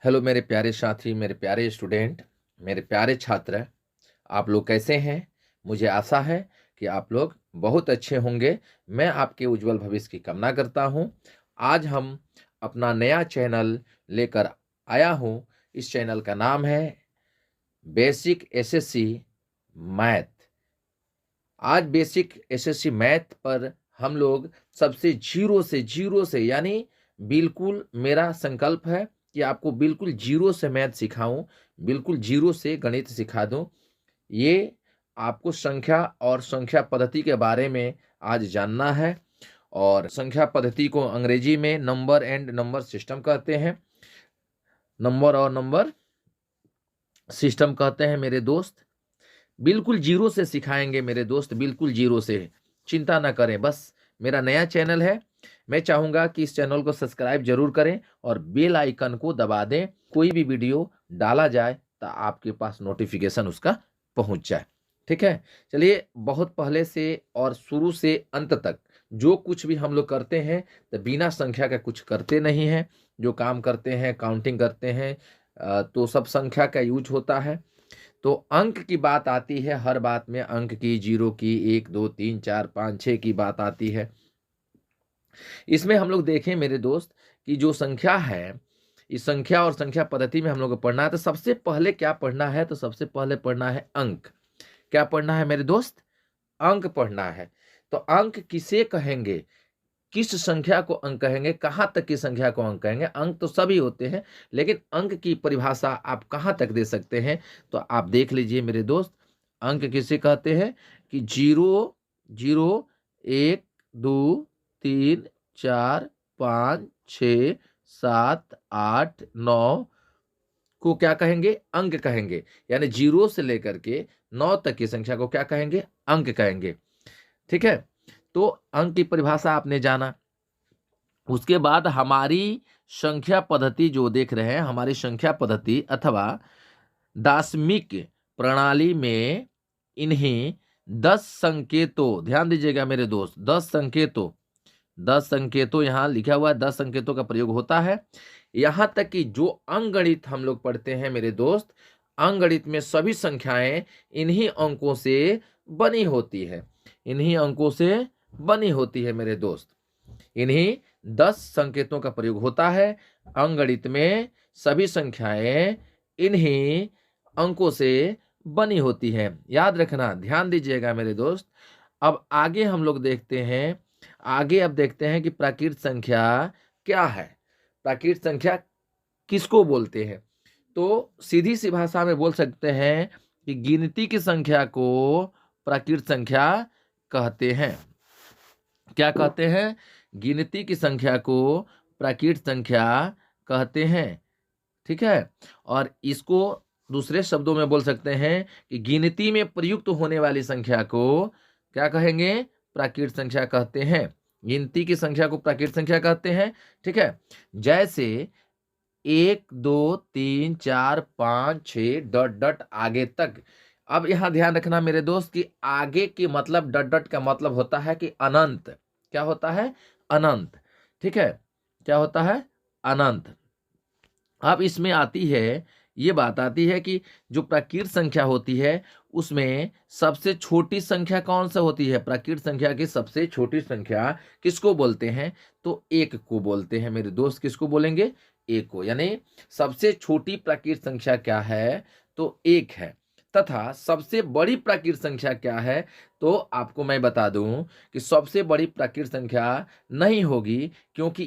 Hello मेरे प्यारे साथी, मेरे प्यारे स्टूडेंट, मेरे प्यारे छात्र, आप लोग कैसे हैं? मुझे आशा है कि आप लोग बहुत अच्छे होंगे। मैं आपके उज्जवल भविष्य की कामना करता हूं। आज हम अपना नया चैनल लेकर आया हूं। इस चैनल का नाम है बेसिक एसएससी मैथ। आज बेसिक एसएससी मैथ पर हम लोग सबसे जीरो से यानी बिल्कुल मेरा संकल्प है कि आपको बिल्कुल जीरो से मैथ सिखाऊं, बिल्कुल जीरो से गणित सिखा दूं। ये आपको संख्या और संख्या पद्धति के बारे में आज जानना है। और संख्या पद्धति को अंग्रेजी में नंबर एंड नंबर सिस्टम कहते हैं। नंबर और नंबर सिस्टम कहते हैं मेरे दोस्त। बिल्कुल जीरो से सिखाएंगे मेरे दोस्त, बिल्कुल जीरो से। चिंता ना करें, बस मेरा नया चैनल है। मैं चाहूंगा कि इस चैनल को सब्सक्राइब जरूर करें और बेल आइकन को दबा दें। कोई भी वीडियो डाला जाए तो आपके पास नोटिफिकेशन उसका पहुंच जाए। ठीक है, चलिए। बहुत पहले से और शुरू से अंत तक जो कुछ भी हम लोग करते हैं तो बिना संख्या का कुछ करते नहीं हैं। जो काम करते हैं, काउंटिंग करते हैं, तो सब संख्या का यूज होता है। तो अंक की बात आती है, हर बात में अंक की, जीरो की, 1 2 3 4 5 6 की बात आती है। इसमें हम लोग देखें मेरे दोस्त कि जो संख्या है, इस संख्या और संख्या पद्धति में हम लोग को पढ़ना है। तो सबसे पहले क्या पढ़ना है? तो सबसे पहले पढ़ना है अंक। क्या पढ़ना है मेरे दोस्त? अंक पढ़ना है। तो अंक किसे कहेंगे, किस संख्या को अंक कहेंगे, कहां तक की संख्या को अंक कहेंगे? अंक तो सभी होते हैं, लेकिन अंक की परिभाषा आप कहां तक दे सकते हैं? तो आप देख लीजिए मेरे दोस्त। अंक किसे कहते हैं कि 0 0 1 2 3 4 5 6 7 8 9 को क्या कहेंगे? अंक कहेंगे। यानी 0 से लेकर के 9 तक की संख्या को क्या कहेंगे? अंक कहेंगे। ठीक है, तो अंक की परिभाषा आपने जाना। उसके बाद हमारी संख्या पद्धति जो देख रहे हैं, हमारी संख्या पद्धति अथवा दार्शनिक प्रणाली में इन्हीं 10 संकेतों, ध्यान दीजिएगा मेरे दोस्त, 10 संकेतों यहां लिखा हुआ है, 10 संकेतों का प्रयोग होता है। यहां तक कि जो अंकगणित हम लोग पढ़ते हैं मेरे दोस्त, अंकगणित में सभी संख्याएं इन्हीं अंकों से बनी होती है, इन्हीं अंकों से बनी होती है मेरे दोस्त। इन्हीं 10 संकेतों का प्रयोग होता है अंकगणित में। सभी संख्याएं इन्हीं अंकों से बनी होती हैं। याद रखना, ध्यान दीजिएगा मेरे दोस्त। अब आगे हम लोग देखते हैं, आगे अब देखते हैं कि प्राकृत संख्या क्या है, प्राकृत संख्या किसको बोलते हैं। तो सीधी सी भाषा में बोल सकते हैं कि गिनती की संख्या को प्राकृत संख्या कहते हैं। क्या कहते हैं? गिनती की संख्या को प्राकृत संख्या कहते हैं। ठीक है, और इसको दूसरे शब्दों में बोल सकते हैं कि गिनती में प्रयुक्त होने वाली संख्या को क्या कहेंगे? प्राकृत संख्या कहते हैं। गिनती की संख्या को प्राकृत संख्या कहते हैं। ठीक है, जैसे 1 2 3 4 5 6 डॉट डॉट आगे तक। अब यहां ध्यान रखना मेरे दोस्त कि आगे की मतलब डॉट डॉट का मतलब होता है कि अनंत। क्या होता है? अनंत। ठीक है, क्या होता है? अनंत। अब इसमें आती है, ये बात आती है कि जो प्राकृत संख्या होती है उसमें सबसे छोटी संख्या कौन सा होती है? प्राकृत संख्या की सबसे छोटी संख्या किसको बोलते हैं? तो 1 को बोलते हैं मेरे दोस्त। किसको बोलेंगे? 1 को। यानी सबसे छोटी प्राकृत संख्या क्या है? तो 1 है। तथा सबसे बड़ी प्राकृत संख्या क्या है? तो आपको मैं बता दूं कि सबसे बड़ी प्राकृत संख्या नहीं होगी, क्योंकि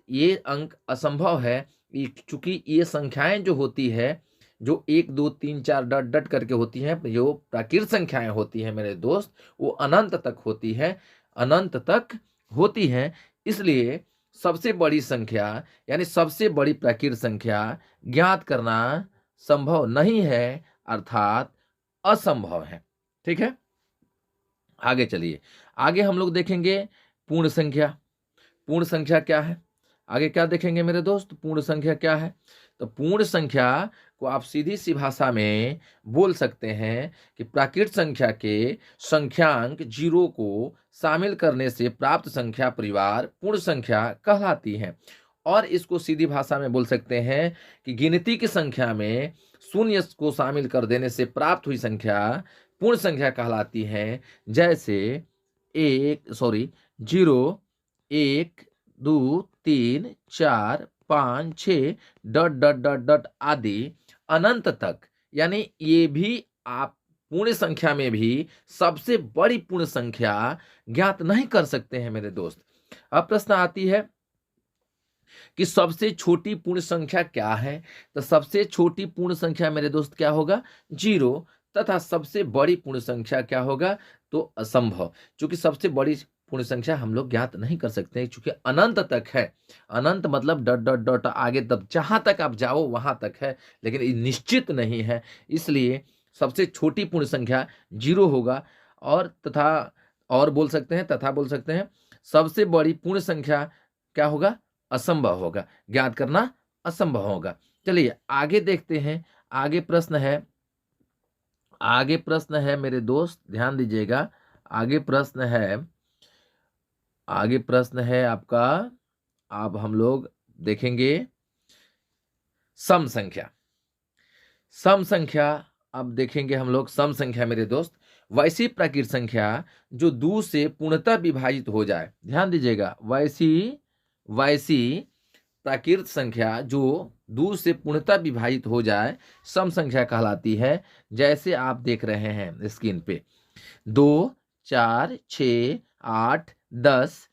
ये अंक असंभव है। चूंकि ये संख्याएं जो होती है, जो 1 2 3 4 डट डट करके होती हैं, जो प्राकृत संख्याएं होती हैं मेरे दोस्त, वो अनंत तक होती है, अनंत तक होती है। इसलिए सबसे बड़ी संख्या यानी सबसे बड़ी प्राकृत संख्या ज्ञात करना संभव नहीं है, अर्थात असंभव है। ठीक है, आगे चलिए। आगे हम लोग देखेंगे पूर्ण संख्या। पूर्ण संख्या क्या है? आगे क्या देखेंगे मेरे दोस्त? पूर्ण संख्या क्या है? तो पूर्ण संख्या को आप सीधी सी भाषा में बोल सकते हैं कि प्राकृत संख्या के संख्यांक 0 को शामिल करने से प्राप्त संख्या परिवार पूर्ण संख्या कहलाती है। और इसको सीधी भाषा में बोल सकते हैं कि गिनती की संख्या में शून्य को शामिल कर देने से प्राप्त हुई संख्या पूर्ण संख्या कहलाती है। जैसे 0, 1, 2, 3, 4, 5, 6 डॉट डॉट डॉट डॉट आदि अनंत तक। यानी ये भी आप पूर्ण संख्या में भी सबसे बड़ी पूर्ण संख्या ज्ञात नहीं कर सकते हैं मेरे दोस्त। अब प्रश्न आती है कि सबसे छोटी पूर्ण संख्या क्या है। तो सबसे छोटी पूर्ण संख्या मेरे दोस्त क्या होगा, 0। तथा सबसे बड़ी पूर्ण संख्या क्या होगा, तो असंभव। क्योंकि सबसे बड़ी पूर्ण संख्या हम लोग ज्ञात नहीं कर सकते हैं, क्योंकि अनंत तक है। अनंत मतलब डॉट डॉट डॉट आगे तब जहां तक आप जाओ वहां तक है, लेकिन ये निश्चित नहीं है। इसलिए सबसे छोटी पूर्ण संख्या 0 होगा। और तथा और बोल सकते हैं, तथा बोल सकते हैं, सबसे बड़ी पूर्ण संख्या क्या होगा, असंभव होगा, ज्ञात करना असंभव होगा। चलिए आगे देखते हैं। आगे प्रश्न है मेरे दोस्त, ध्यान दीजिएगा। आगे प्रश्न है आपका। अब हम लोग देखेंगे सम संख्या। अब देखेंगे हम लोग सम संख्या मेरे दोस्त। वैसी प्राकृत संख्या जो 2 से पूर्णतः विभाजित हो जाए। ध्यान दीजिएगा, वैसी प्राकृत संख्या जो 2 से पूर्णतः विभाजित हो जाए सम संख्या कहलाती है। जैसे आप देख रहे हैं स्क्रीन पे, 2, 4, 6, 8, 10,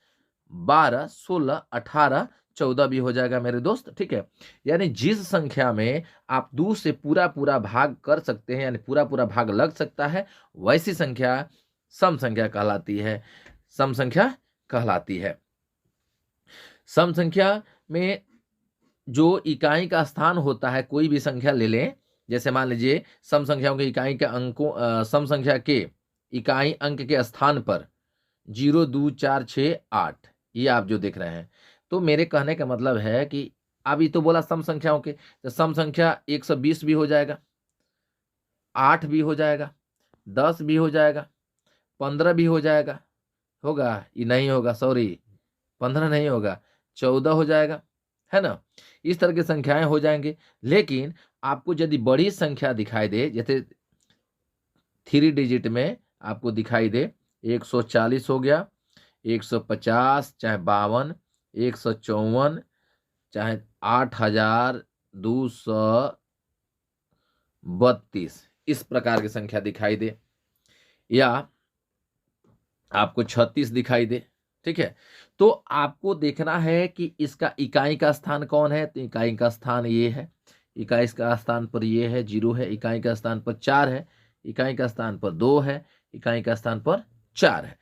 12, 16, 18, 14 भी हो जाएगा मेरे दोस्त। ठीक है, यानी जिस संख्या में आप 2 से पूरा पूरा भाग कर सकते हैं, यानी पूरा पूरा भाग लग सकता है, वैसी संख्या सम संख्या कहलाती है। सम संख्या में जो इकाई का स्थान होता है, कोई भी संख्या ले लें। जैसे मान लीजिए सम संख्याओं के इकाई के अंकों सम संख्या के इकाई अंक के स्थान पर 0, 2, 4, 6, 8 ये आप जो देख रहे हैं। तो मेरे कहने का मतलब है कि अभी तो बोला सम संख्याओं के, तो सम संख्या 120 भी हो जाएगा, 8 भी हो जाएगा, 10 भी हो जाएगा, 15 भी हो जाएगा। होगा? ये नहीं होगा, सॉरी, 15 नहीं होगा, 14 हो जाएगा, है ना। इस तरह की संख्याएं हो जाएंगे। लेकिन आपको यदि बड़ी संख्या दिखाई दे, जैसे 3 डिजिट में आपको दिखाई दे, 140 हो गया, 150, चाहे 52, 154, चाहे 8232, इस प्रकार की संख्या दिखाई दे, या आपको 36 दिखाई दे। ठीक है, तो आपको देखना है कि इसका इकाई का स्थान कौन है। तो इकाई का स्थान ये है, इकाई का स्थान पर ये है 0 है, इकाई का स्थान पर 4 है, इकाई का स्थान पर 2 है, इकाई का स्थान पर 4 है।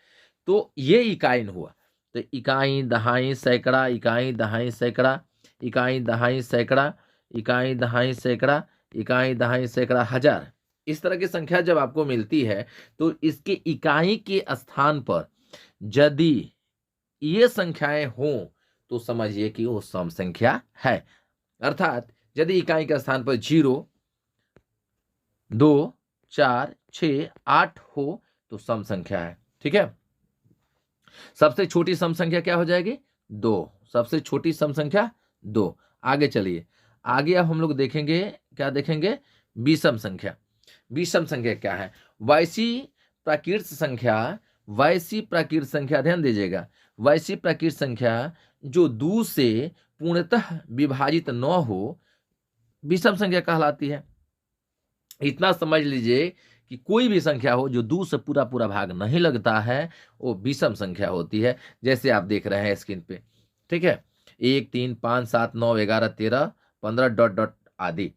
तो ये इकाई हुआ। तो इकाई, दहाई, सैकड़ा, इकाई, दहाई, सैकड़ा, इकाई, दहाई, सैकड़ा, इकाई, दहाई, सैकड़ा, इकाई, दहाई, सैकड़ा, हजार। इस तरह की संख्या जब आपको मिलती है तो इसके इकाई के स्थान पर यदि ये संख्याएं हों तो समझिए कि वो सम संख्या है। अर्थात यदि इकाई के स्थान पर 0, 2, 4, 6, 8 हो तो सम संख्या है। ठीक है, सबसे छोटी सम संख्या क्या हो जाएगी, 2। सबसे छोटी सम संख्या 2। आगे चलिए, आगे अब हम लोग देखेंगे, क्या देखेंगे, विषम संख्या। विषम संख्या क्या है, वैसी प्राकृत संख्या, ध्यान दीजिएगा, वैसी प्राकृत संख्या जो 2 से पूर्णतः विभाजित न हो, विषम संख्या कहलाती है। इतना समझ लीजिए कि कोई भी संख्या हो जो 2 से पूरा पूरा भाग नहीं लगता है, वो विषम संख्या होती है। जैसे आप देख रहे हैं स्क्रीन पे। ठीक है, 1, 3, 5, 7, 9, 11, 13, 15 डॉट डॉट आदि।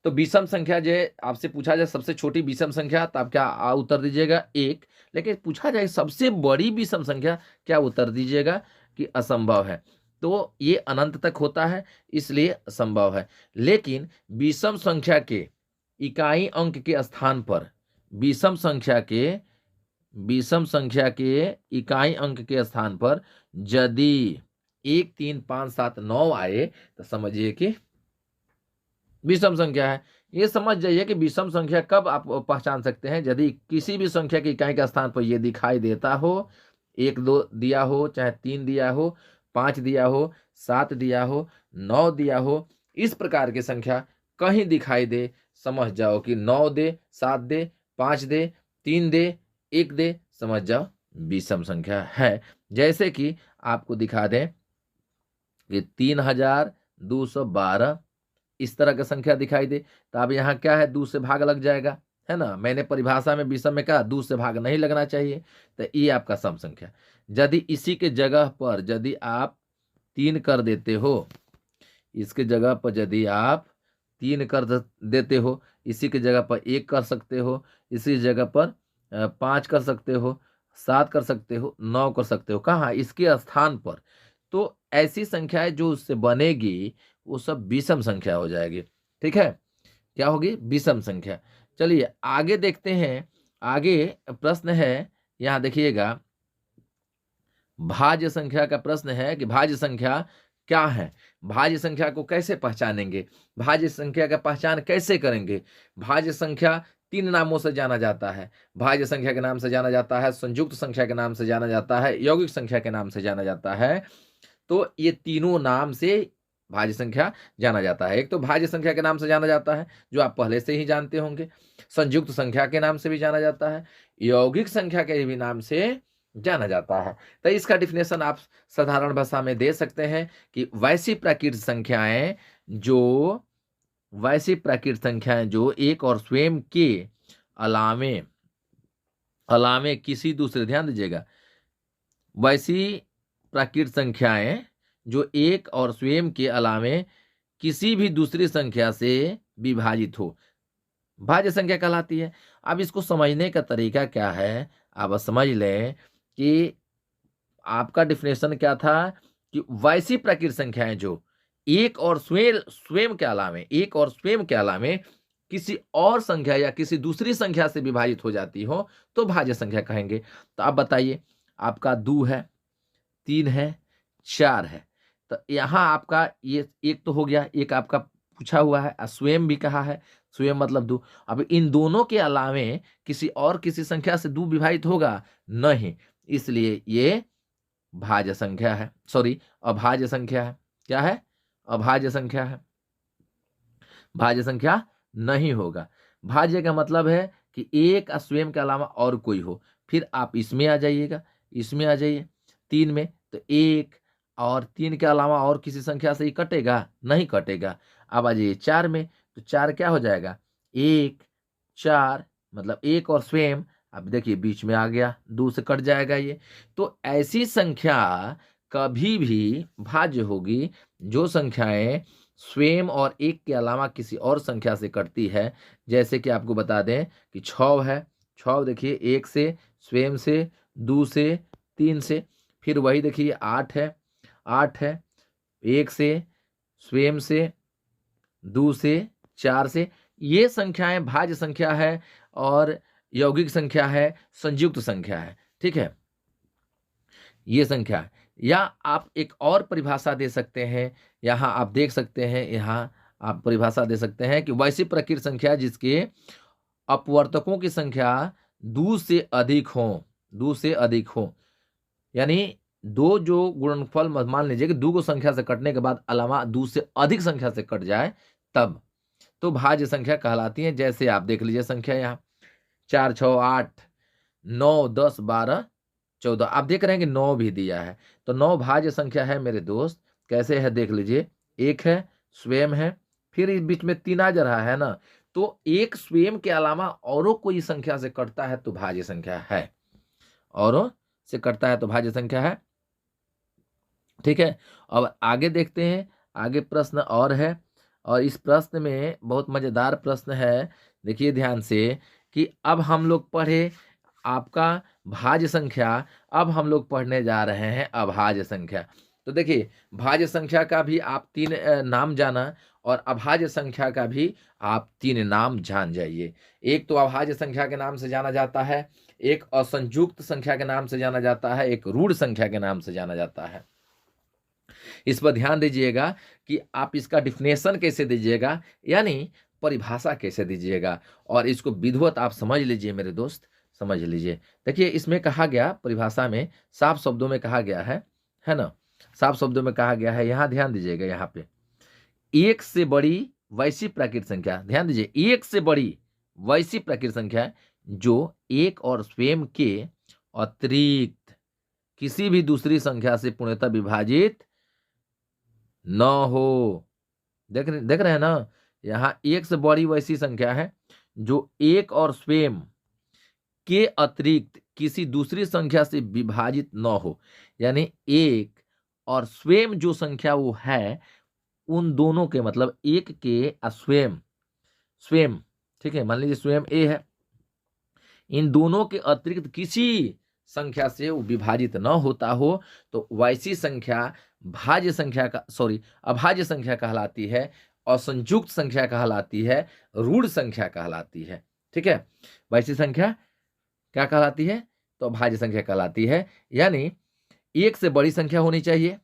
तो विषम संख्या जो आपसे पूछा जाए सबसे छोटी विषम संख्या, तो आप क्या उत्तर दीजिएगा, 1। लेकिन पूछा जाए सबसे बड़ी विषम संख्या, क्या उत्तर दीजिएगा कि असंभव है। तो ये अनंत तक होता है, इसलिए असंभव है। लेकिन विषम संख्या के इकाई अंक के स्थान पर, विषम संख्या के इकाई अंक के स्थान पर यदि 1, 3, 5, 7, 9 आए तो समझिए कि विषम संख्या है। ये समझ जाइए कि विषम संख्या कब आप पहचान सकते हैं, यदि किसी भी संख्या की इकाई के स्थान पर ये दिखाई देता हो, 1, 2 दिया हो, चाहे 3 दिया हो, 5 दिया हो, 7 दिया हो, 9 दिया हो, इस प्रकार की संख्या कहीं दिखाई दे, समझ जाओ कि 9 दे, 7 दे, 5 दे, 3 दे, 1 दे, समझ जाओ विषम संख्या है। जैसे कि आपको दिखा दें कि 3212 इस तरह का संख्या दिखाई दे, तो अब यहाँ क्या है, 2 से भाग लग जाएगा, है ना। मैंने परिभाषा में विषम में कहा 2 से भाग नहीं लगना चाहिए, तो ये आपका सम संख्या। यदि इसी के जगह पर यदि आप 3 कर देते हो, इसके जगह पर यदि आप 3 कर देते हो, इसी की जगह पर 1 कर सकते हो, इसी जगह पर 5 कर सकते हो, 7 कर सकते हो, 9 कर सकते हो, कहाँ, इसके स्थान पर। तो ऐसी संख्याएं जो उससे बनेगी वो सब विषम संख्या हो जाएगी। ठीक है, क्या होगी, विषम संख्या। चलिए आगे देखते हैं। आगे प्रश्न है, यहाँ देखिएगा, भाज्य संख्या का प्रश्न है कि भाज्य संख्या क्या है, भाज्य संख्या को कैसे पहचानेंगे, भाज्य संख्या का पहचान कैसे करेंगे। भाज्य संख्या 3 नामों से जाना जाता है। भाज्य संख्या के नाम से जाना जाता है, संयुक्त संख्या के नाम से जाना जाता है, यौगिक संख्या के नाम से जाना जाता है। तो ये तीनों नाम से भाज्य संख्या जाना जाता है। एक तो भाज्य संख्या के नाम से जाना जाता है, जो आप पहले से ही जानते होंगे। संयुक्त संख्या के नाम से भी जाना जाता है, यौगिक संख्या के भी नाम से जाना जाता है। तो इसका डिफिनेशन आप साधारण भाषा में दे सकते हैं कि वैसी प्राकृतिक संख्याएं जो एक और स्वयं के अलावे अलावे किसी दूसरे, ध्यान दीजिएगा, वैसी प्राकृतिक संख्याएं जो एक और स्वयं के अलावे किसी भी दूसरी संख्या से विभाजित हो, भाज्य संख्या कहलाती है। अब इसको समझने का तरीका क्या है, आप समझ लें कि आपका डिफिनेशन क्या था कि वैसी प्राकृतिक संख्याएं जो एक और स्वयं के अलावे किसी और संख्या या किसी दूसरी संख्या से विभाजित हो जाती हो तो भाज्य संख्या कहेंगे। तो आप बताइए, आपका 2 है, 3 है, 4 है, तो यहाँ आपका ये एक तो हो गया, एक आपका पूछा हुआ है, स्वयं भी कहा है, स्वयं मतलब 2। अब इन दोनों के अलावे किसी संख्या से 2 विभाजित होगा नहीं, इसलिए ये भाज्य संख्या है, सॉरी अभाज्य संख्या है। क्या है, अभाज्य संख्या है, भाज्य संख्या नहीं होगा। भाज्य का मतलब है कि एक स्वयं के अलावा और कोई हो। फिर आप इसमें आ जाइएगा, इसमें आ जाइए 3 में, तो 1 और 3 के अलावा और किसी संख्या से ही कटेगा नहीं, कटेगा। अब आ जाइए 4 में, तो 4 क्या हो जाएगा, 1 4 मतलब 1 और स्वयं, अब देखिए बीच में आ गया, 2 से कट जाएगा ये। तो ऐसी संख्या कभी भी भाज्य होगी जो संख्याएं स्वयं और एक के अलावा किसी और संख्या से कटती है। जैसे कि आपको बता दें कि 6 है, 6 देखिए 1 से, स्वयं से, 2 से, 3 से। फिर वही देखिए 8 है, 8 है 1 से, स्वयं से, 2 से, 4 से। ये संख्याएं भाज्य संख्या है और यौगिक संख्या है, संयुक्त संख्या है। ठीक है, ये संख्या है। या आप एक और परिभाषा दे सकते हैं, यहाँ आप देख सकते हैं, यहाँ आप परिभाषा दे सकते हैं कि वैसी प्राकृतिक संख्या जिसके अपवर्तकों की संख्या 2 से अधिक हो, 2 से अधिक हो, यानी 2 जो गुणनफल मान लीजिए कि 2 को संख्या से कटने के बाद अलावा 2 से अधिक संख्या से कट जाए तब तो भाज्य संख्या कहलाती है। जैसे आप देख लीजिए संख्या यहाँ 4 6 8 9 10 12 14, आप देख रहे हैं कि 9 भी दिया है, तो 9 भाज्य संख्या है मेरे दोस्त। कैसे है देख लीजिए, 1 है, स्वयं है, फिर इस बीच में 3 आ जा रहा है ना, तो एक स्वयं के अलावा औरों कोई संख्या से कटता है तो भाज्य संख्या है, औरों से कटता है तो भाज्य संख्या है। ठीक है, अब आगे देखते हैं, आगे प्रश्न और है, और इस प्रश्न में बहुत मजेदार प्रश्न है। देखिए ध्यान से कि अब हम लोग पढ़े आपका भाज्य संख्या, अब हम लोग पढ़ने जा रहे हैं अभाज्य संख्या। तो देखिए भाज्य संख्या का भी आप 3 नाम जाना और अभाज्य संख्या का भी आप 3 नाम जान जाइए। एक तो अभाज्य संख्या के नाम से जाना जाता है, एक असंयुक्त संख्या के नाम से जाना जाता है, एक ऋण संख्या के नाम से जाना जाता है। इस पर ध्यान दीजिएगा कि आप इसका डिफिनेशन कैसे दीजिएगा, यानी परिभाषा कैसे दीजिएगा, और इसको विधिवत आप समझ लीजिए मेरे दोस्त, समझ लीजिए। देखिए इसमें कहा गया, परिभाषा में साफ शब्दों में कहा गया है ना, साफ शब्दों में कहा गया है, यहां ध्यान दीजिएगा, यहाँ पे एक से बड़ी वैसी प्राकृत संख्या, ध्यान दीजिए, एक से बड़ी वैसी प्राकृत संख्या है जो एक और स्वयं के अतिरिक्त किसी भी दूसरी संख्या से पूर्णतः विभाजित न हो। देख रहे हैं ना, यहां एक से बड़ी वैसी संख्या है जो एक और स्वयं के अतिरिक्त किसी दूसरी संख्या से विभाजित न हो, यानी एक और स्वयं जो संख्या वो है, उन दोनों के मतलब एक के स्वयं स्वयं, ठीक है, मान लीजिए स्वयं ए है, इन दोनों के अतिरिक्त किसी संख्या से वो विभाजित न होता हो तो वैसी संख्या भाज्य संख्या का अभाज्य संख्या कहलाती है, असंयुक्त संख्या कहलाती है, ऋण संख्या कहलाती है। ठीक है, वैसी संख्या क्या कहलाती है? तो अभाज्य संख्या कहलाती है। यानी एक से बड़ी संख्या होनी चाहिए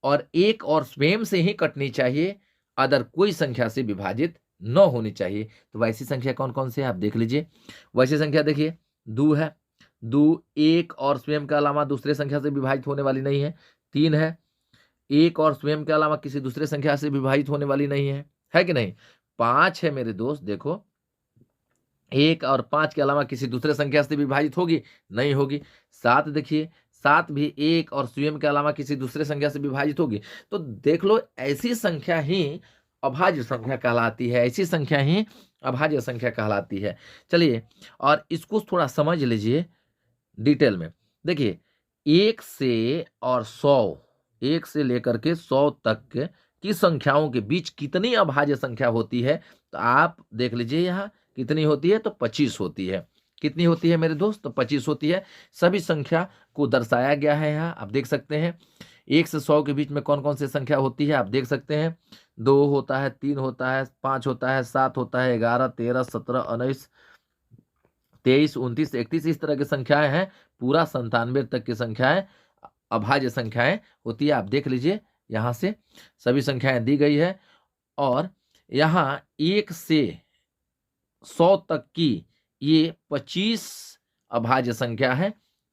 और एक और स्वयं से ही कटनी चाहिए, अदर कोई संख्या से विभाजित न होनी चाहिए। तो वैसी संख्या कौन कौन से है आप देख लीजिए। वैसी संख्या देखिए, दो है, दो एक और स्वयं के अलावा दूसरे संख्या से विभाजित होने वाली नहीं है। तीन है, एक और स्वयं के अलावा किसी दूसरे संख्या से विभाजित होने वाली नहीं है कि नहीं। पांच है मेरे दोस्त, देखो एक और पांच के अलावा किसी दूसरे संख्या से विभाजित होगी? नहीं होगी। सात देखिए, सात भी एक और स्वयं के अलावा किसी दूसरे संख्या से विभाजित होगी। तो देख लो, ऐसी संख्या ही अभाज्य संख्या कहलाती है, ऐसी संख्या ही अभाज्य संख्या कहलाती है। चलिए, और इसको थोड़ा समझ लीजिए डिटेल में। देखिए, एक से और 100, एक से लेकर के 100 तक की संख्याओं के बीच कितनी अभाज्य संख्या होती है? तो आप देख लीजिए, यहाँ कितनी होती है? तो 25 होती है। कितनी होती है मेरे दोस्त? तो 25 होती है। सभी संख्या को दर्शाया गया है, यहाँ आप देख सकते हैं। 1 से 100 के बीच में कौन कौन सी संख्या होती है आप देख सकते हैं। 2 होता है, 3 होता है, 5 होता है, 7 होता है, 11, 13, 17, 19, 23, 29, 31, इस तरह की संख्याएं हैं। पूरा 97 तक की संख्याएं अभाज्य संख्याएं होती है। आप देख लीजिए, यहां से सभी संख्याएं दी गई है। और यहां 1 से 100 तक की ये 25 अभाज्य संख्या है।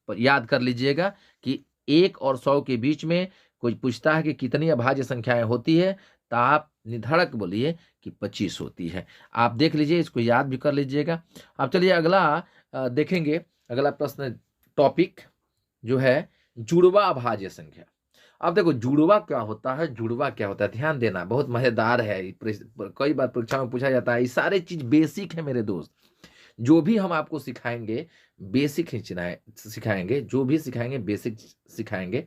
पर याद कर लीजिएगा कि 1 और 100 के बीच में कोई पूछता है कि कितनी अभाज्य संख्याएं होती है, तो आप निधड़क बोलिए कि 25 होती है। आप देख लीजिए, इसको याद भी कर लीजिएगा। अब चलिए अगला देखेंगे। अगला प्रश्न टॉपिक जो है जुड़वा अभाज्य संख्या। अब देखो, जुड़वा क्या होता है, जुड़वा क्या होता है, ध्यान देना, बहुत मजेदार है। कई बार परीक्षा में पूछा जाता है। ये सारे चीज बेसिक है मेरे दोस्त। जो भी हम आपको सिखाएंगे बेसिक ही सिखाएंगे, जो भी सिखाएंगे बेसिक सिखाएंगे।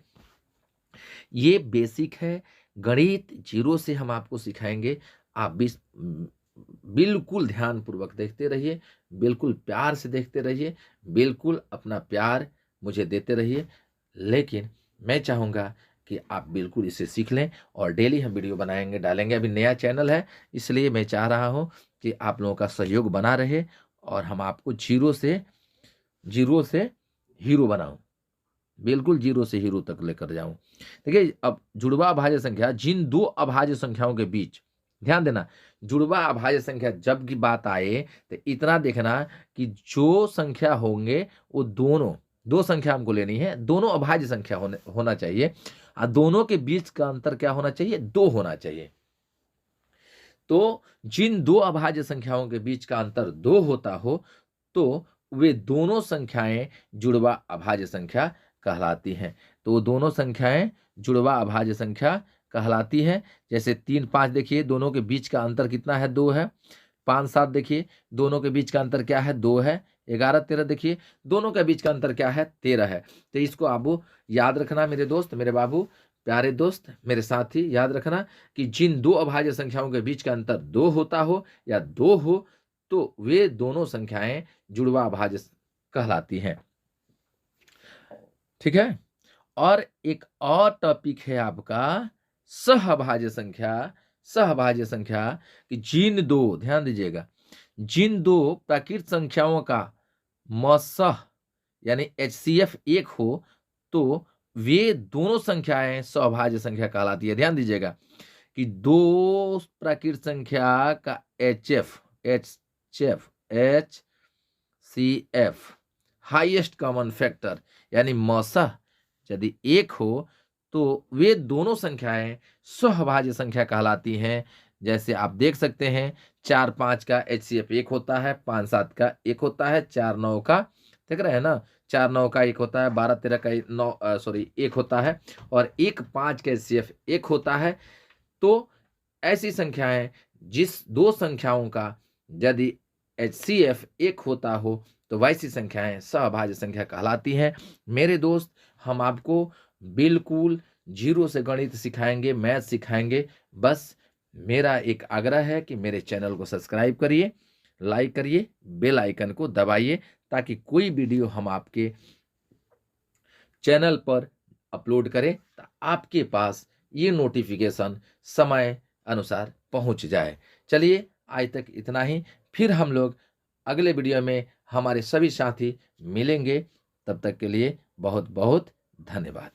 ये बेसिक है, गणित जीरो से हम आपको सिखाएंगे। आप बिल्कुल ध्यान पूर्वक देखते रहिए, बिल्कुल प्यार से देखते रहिए, बिल्कुल अपना प्यार मुझे देते रहिए। लेकिन मैं चाहूँगा कि आप बिल्कुल इसे सीख लें और डेली हम वीडियो बनाएंगे, डालेंगे। अभी नया चैनल है, इसलिए मैं चाह रहा हूँ कि आप लोगों का सहयोग बना रहे और हम आपको जीरो से हीरो बनाऊं, बिल्कुल जीरो से हीरो तक लेकर जाऊं। देखिए, अब जुड़वा अभाज्य संख्या, जिन दो अभाज्य संख्याओं के बीच, ध्यान देना, जुड़वा अभाज्य संख्या जब की बात आए तो इतना देखना कि जो संख्या होंगे वो दो संख्या हमको लेनी है, दोनों अभाज्य संख्या होना चाहिए और दोनों के बीच का अंतर क्या होना चाहिए? 2 होना चाहिए। तो जिन दो अभाज्य संख्याओं के बीच का अंतर 2 होता हो तो वे दोनों संख्याएं जुड़वा अभाज्य संख्या कहलाती हैं। तो वो दोनों संख्याएं जुड़वा अभाज्य संख्या कहलाती हैं। जैसे 3, 5 देखिए, दोनों के बीच का अंतर कितना है? 2 है। 5, 7 देखिए, दोनों के बीच का अंतर क्या है? 2 है। 11, 13 देखिए, दोनों के बीच का अंतर क्या है? 13 है। तो इसको आप याद रखना मेरे दोस्त, मेरे बाबू, प्यारे दोस्त, मेरे साथी, याद रखना कि जिन दो अभाज्य संख्याओं के बीच का अंतर 2 होता हो या 2 हो तो वे दोनों संख्याएं जुड़वा अभाज्य कहलाती हैं। ठीक है। और एक और टॉपिक है आपका सहअभाज्य संख्या। सहअभाज्य संख्या कि जिन दो, ध्यान दीजिएगा, जिन दो प्राकृत संख्याओं का मसह यानी HCF 1 हो तो वे दोनों संख्याएं सहअभाज्य संख्या कहलाती है। ध्यान दीजिएगा कि दो प्राकृत संख्या का HCF हाईएस्ट कॉमन फैक्टर यानी मसह यदि 1 हो तो वे दोनों संख्याएं सहभाज्य संख्या कहलाती हैं। जैसे आप देख सकते हैं 4 5 का HCF 1 होता है, 5 7 का 1 होता है, 4 9 का देख रहे हैं ना, 4 9 का 1 होता है, 12 13 का 1 होता है और 1 5 का HCF 1 होता है। तो ऐसी संख्याएं जिस दो संख्याओं का यदि HCF 1 होता हो तो वैसी संख्याएं सहभाज्य संख्या कहलाती हैं। मेरे दोस्त, हम आपको बिल्कुल जीरो से गणित सिखाएंगे, मैथ सिखाएंगे। बस मेरा एक आग्रह है कि मेरे चैनल को सब्सक्राइब करिए, लाइक करिए, बेल आइकन को दबाइए ताकि कोई वीडियो हम आपके चैनल पर अपलोड करें तो आपके पास ये नोटिफिकेशन समय अनुसार पहुंच जाए। चलिए आज तक इतना ही, फिर हम लोग अगले वीडियो में हमारे सभी साथी मिलेंगे। तब तक के लिए बहुत बहुत धन्यवाद।